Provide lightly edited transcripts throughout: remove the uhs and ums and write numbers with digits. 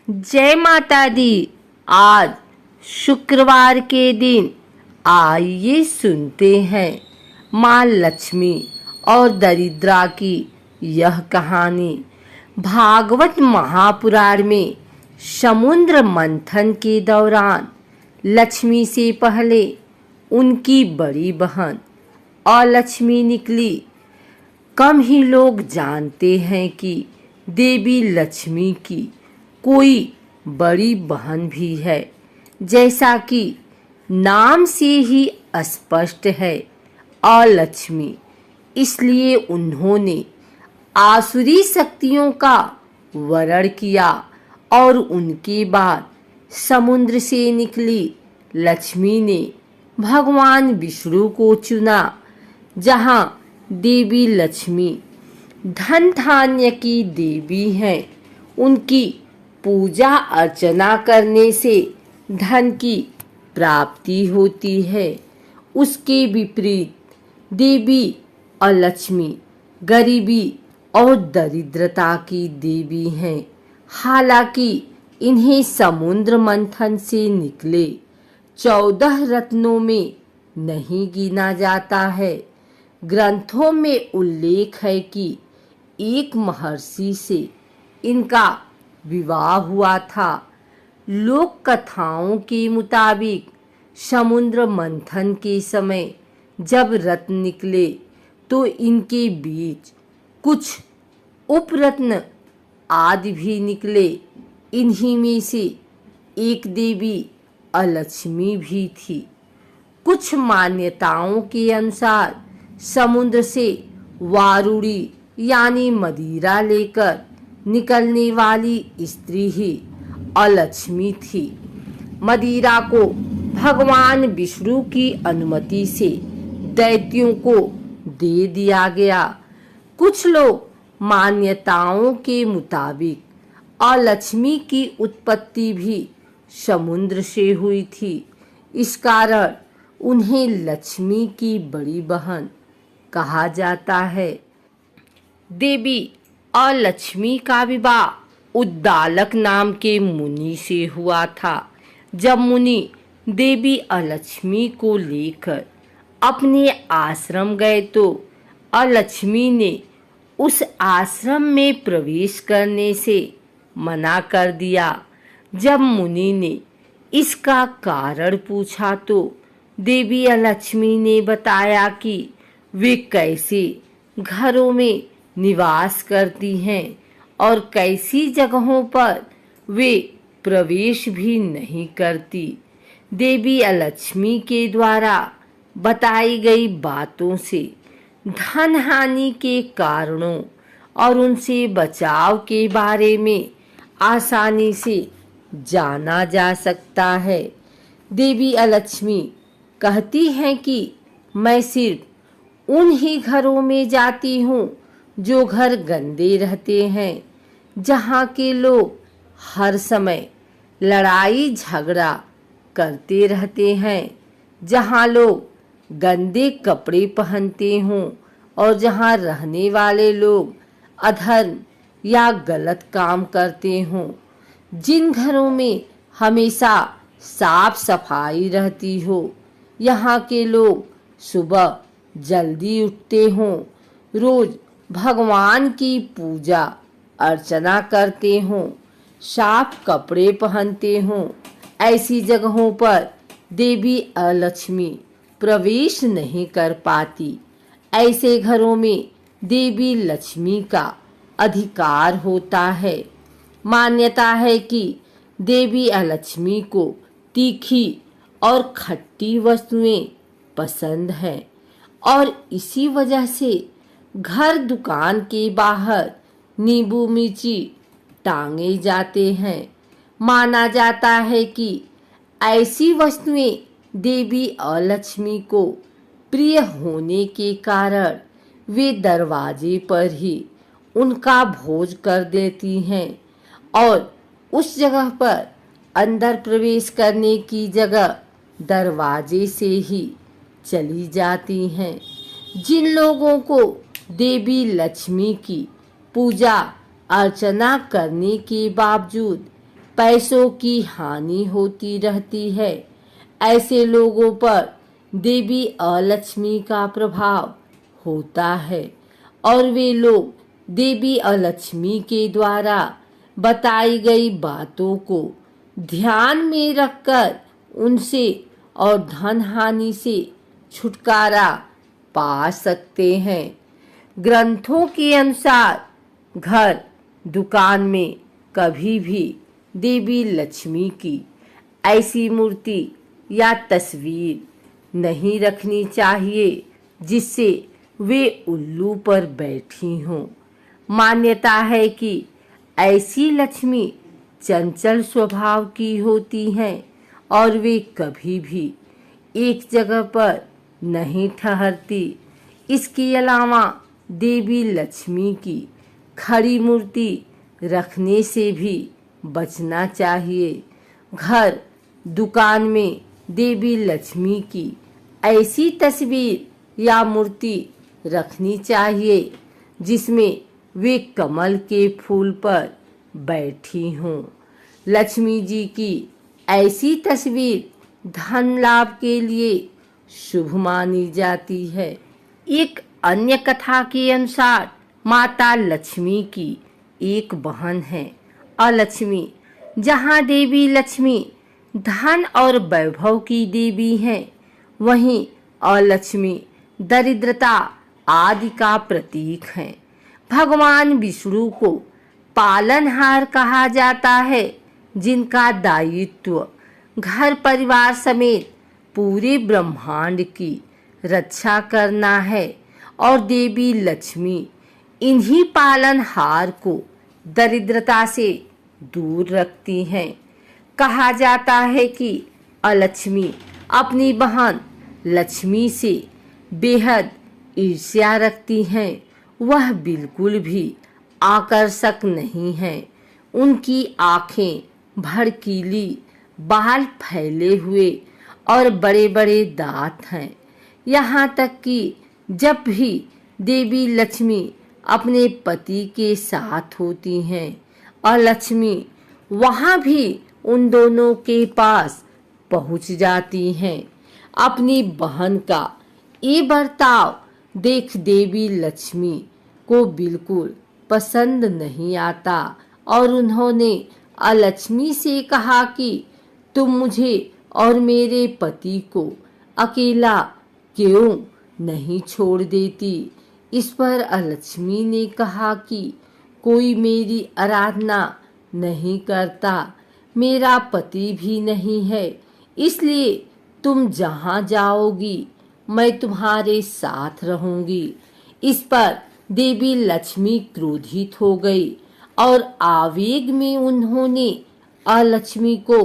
जय माता दी। आज शुक्रवार के दिन आइए सुनते हैं माँ लक्ष्मी और दरिद्रा की यह कहानी। भागवत महापुराण में समुद्र मंथन के दौरान लक्ष्मी से पहले उनकी बड़ी बहन अलक्ष्मी निकली। कम ही लोग जानते हैं कि देवी लक्ष्मी की कोई बड़ी बहन भी है। जैसा कि नाम से ही स्पष्ट है, अलक्ष्मी, इसलिए उन्होंने आसुरी शक्तियों का वरण किया और उनके बाद समुद्र से निकली लक्ष्मी ने भगवान विष्णु को चुना। जहाँ देवी लक्ष्मी धन धान्य की देवी हैं, उनकी पूजा अर्चना करने से धन की प्राप्ति होती है। उसके विपरीत देवी अलक्ष्मी गरीबी और दरिद्रता की देवी हैं। हालांकि इन्हें समुद्र मंथन से निकले 14 रत्नों में नहीं गिना जाता है। ग्रंथों में उल्लेख है कि एक महर्षि से इनका विवाह हुआ था। लोक कथाओं के मुताबिक समुद्र मंथन के समय जब रत्न निकले तो इनके बीच कुछ उपरत्न आदि भी निकले। इन्हीं में से एक देवी अलक्ष्मी भी थी। कुछ मान्यताओं के अनुसार समुद्र से वारुणी यानी मदिरा लेकर निकलने वाली स्त्री ही अलक्ष्मी थी। मदिरा को भगवान विष्णु की अनुमति से दैत्यों को दे दिया गया। कुछ लोग मान्यताओं के मुताबिक अलक्ष्मी की उत्पत्ति भी समुद्र से हुई थी। इस कारण उन्हें लक्ष्मी की बड़ी बहन कहा जाता है। देवी अलक्ष्मी का विवाह उद्दालक नाम के मुनि से हुआ था। जब मुनि देवी अलक्ष्मी को लेकर अपने आश्रम गए तो अलक्ष्मी ने उस आश्रम में प्रवेश करने से मना कर दिया। जब मुनि ने इसका कारण पूछा तो देवी अलक्ष्मी ने बताया कि वे कैसे घरों में निवास करती हैं और कैसी जगहों पर वे प्रवेश भी नहीं करती। देवी अलक्ष्मी के द्वारा बताई गई बातों से धन हानि के कारणों और उनसे बचाव के बारे में आसानी से जाना जा सकता है। देवी अलक्ष्मी कहती हैं कि मैं सिर्फ उन ही घरों में जाती हूँ जो घर गंदे रहते हैं, जहाँ के लोग हर समय लड़ाई झगड़ा करते रहते हैं, जहाँ लोग गंदे कपड़े पहनते हों और जहाँ रहने वाले लोग अधर्म या गलत काम करते हों। जिन घरों में हमेशा साफ सफाई रहती हो, यहाँ के लोग सुबह जल्दी उठते हों, रोज भगवान की पूजा अर्चना करते हों, साफ कपड़े पहनते हों, ऐसी जगहों पर देवी अलक्ष्मी प्रवेश नहीं कर पाती। ऐसे घरों में देवी लक्ष्मी का अधिकार होता है। मान्यता है कि देवी अलक्ष्मी को तीखी और खट्टी वस्तुएं पसंद हैं और इसी वजह से घर दुकान के बाहर नींबू मिर्ची टांगे जाते हैं। माना जाता है कि ऐसी वस्तुएं देवी अलक्ष्मी को प्रिय होने के कारण वे दरवाजे पर ही उनका भोज कर देती हैं और उस जगह पर अंदर प्रवेश करने की जगह दरवाजे से ही चली जाती हैं। जिन लोगों को देवी लक्ष्मी की पूजा अर्चना करने के बावजूद पैसों की हानि होती रहती है। ऐसे लोगों पर देवी अलक्ष्मी का प्रभाव होता है और वे लोग देवी अलक्ष्मी के द्वारा बताई गई बातों को ध्यान में रखकर उनसे और धन हानि से छुटकारा पा सकते हैं। ग्रंथों के अनुसार घर दुकान में कभी भी देवी लक्ष्मी की ऐसी मूर्ति या तस्वीर नहीं रखनी चाहिए जिससे वे उल्लू पर बैठी हों। मान्यता है कि ऐसी लक्ष्मी चंचल स्वभाव की होती हैं और वे कभी भी एक जगह पर नहीं ठहरती। इसके अलावा देवी लक्ष्मी की खड़ी मूर्ति रखने से भी बचना चाहिए। घर दुकान में देवी लक्ष्मी की ऐसी तस्वीर या मूर्ति रखनी चाहिए जिसमें वे कमल के फूल पर बैठी हों। लक्ष्मी जी की ऐसी तस्वीर धन लाभ के लिए शुभ मानी जाती है। एक अन्य कथा के अनुसार माता लक्ष्मी की एक बहन है अलक्ष्मी। जहाँ देवी लक्ष्मी धन और वैभव की देवी हैं, वहीं अलक्ष्मी दरिद्रता आदि का प्रतीक है। भगवान विष्णु को पालनहार कहा जाता है, जिनका दायित्व घर परिवार समेत पूरे ब्रह्मांड की रक्षा करना है और देवी लक्ष्मी इन्हीं पालनहार को दरिद्रता से दूर रखती हैं। कहा जाता है कि अलक्ष्मी अपनी बहन लक्ष्मी से बेहद ईर्ष्या रखती हैं। वह बिल्कुल भी आकर्षक नहीं है। उनकी आंखें भड़कीली, बाल फैले हुए और बड़े बड़े दांत हैं। यहाँ तक कि जब भी देवी लक्ष्मी अपने पति के साथ होती हैं और लक्ष्मी वहाँ भी उन दोनों के पास पहुँच जाती हैं। अपनी बहन का ये बर्ताव देख देवी लक्ष्मी को बिल्कुल पसंद नहीं आता और उन्होंने अलक्ष्मी से कहा कि तुम मुझे और मेरे पति को अकेला क्यों नहीं छोड़ देती। इस पर अलक्ष्मी ने कहा कि कोई मेरी आराधना नहीं करता, मेरा पति भी नहीं है, इसलिए तुम जहाँ जाओगी मैं तुम्हारे साथ रहूंगी। इस पर देवी लक्ष्मी क्रोधित हो गई और आवेग में उन्होंने अलक्ष्मी को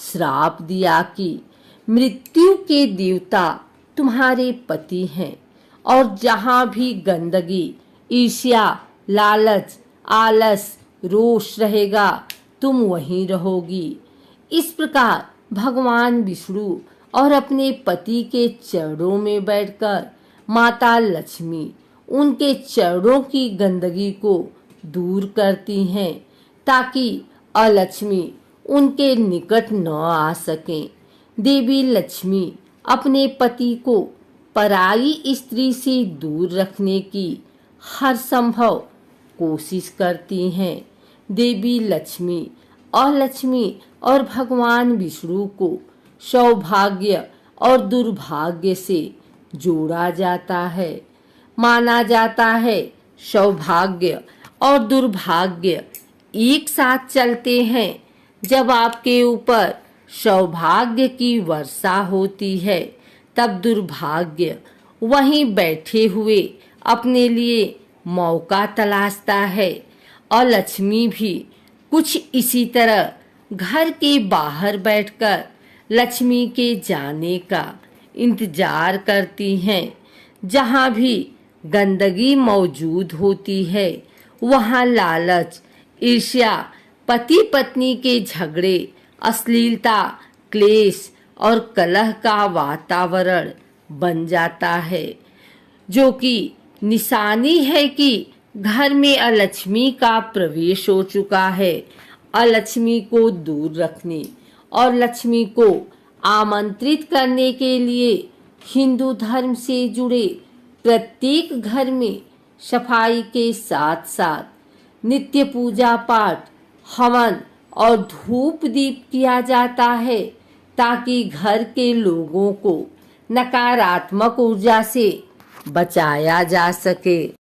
श्राप दिया कि मृत्यु के देवता तुम्हारे पति हैं और जहाँ भी गंदगी, ईर्ष्या, लालच, आलस, रोष रहेगा तुम वहीं रहोगी। इस प्रकार भगवान विष्णु और अपने पति के चरणों में बैठकर माता लक्ष्मी उनके चरणों की गंदगी को दूर करती हैं ताकि अलक्ष्मी उनके निकट न आ सकें। देवी लक्ष्मी अपने पति को पराई स्त्री से दूर रखने की हर संभव कोशिश करती हैं। देवी लक्ष्मी और भगवान विष्णु को सौभाग्य और दुर्भाग्य से जोड़ा जाता है। माना जाता है सौभाग्य और दुर्भाग्य एक साथ चलते हैं। जब आपके ऊपर सौभाग्य की वर्षा होती है तब दुर्भाग्य वहीं बैठे हुए अपने लिए मौका तलाशता है और लक्ष्मी भी कुछ इसी तरह घर के बाहर बैठकर लक्ष्मी के जाने का इंतजार करती हैं। जहाँ भी गंदगी मौजूद होती है वहाँ लालच, ईर्ष्या, पति पत्नी के झगड़े, अश्लीलता, क्लेश और कलह का वातावरण बन जाता है, जो कि निशानी है कि घर में अलक्ष्मी का प्रवेश हो चुका है। अलक्ष्मी को दूर रखने और लक्ष्मी को आमंत्रित करने के लिए हिंदू धर्म से जुड़े प्रत्येक घर में सफाई के साथ साथ नित्य पूजा पाठ, हवन और धूप दीप किया जाता है ताकि घर के लोगों को नकारात्मक ऊर्जा से बचाया जा सके।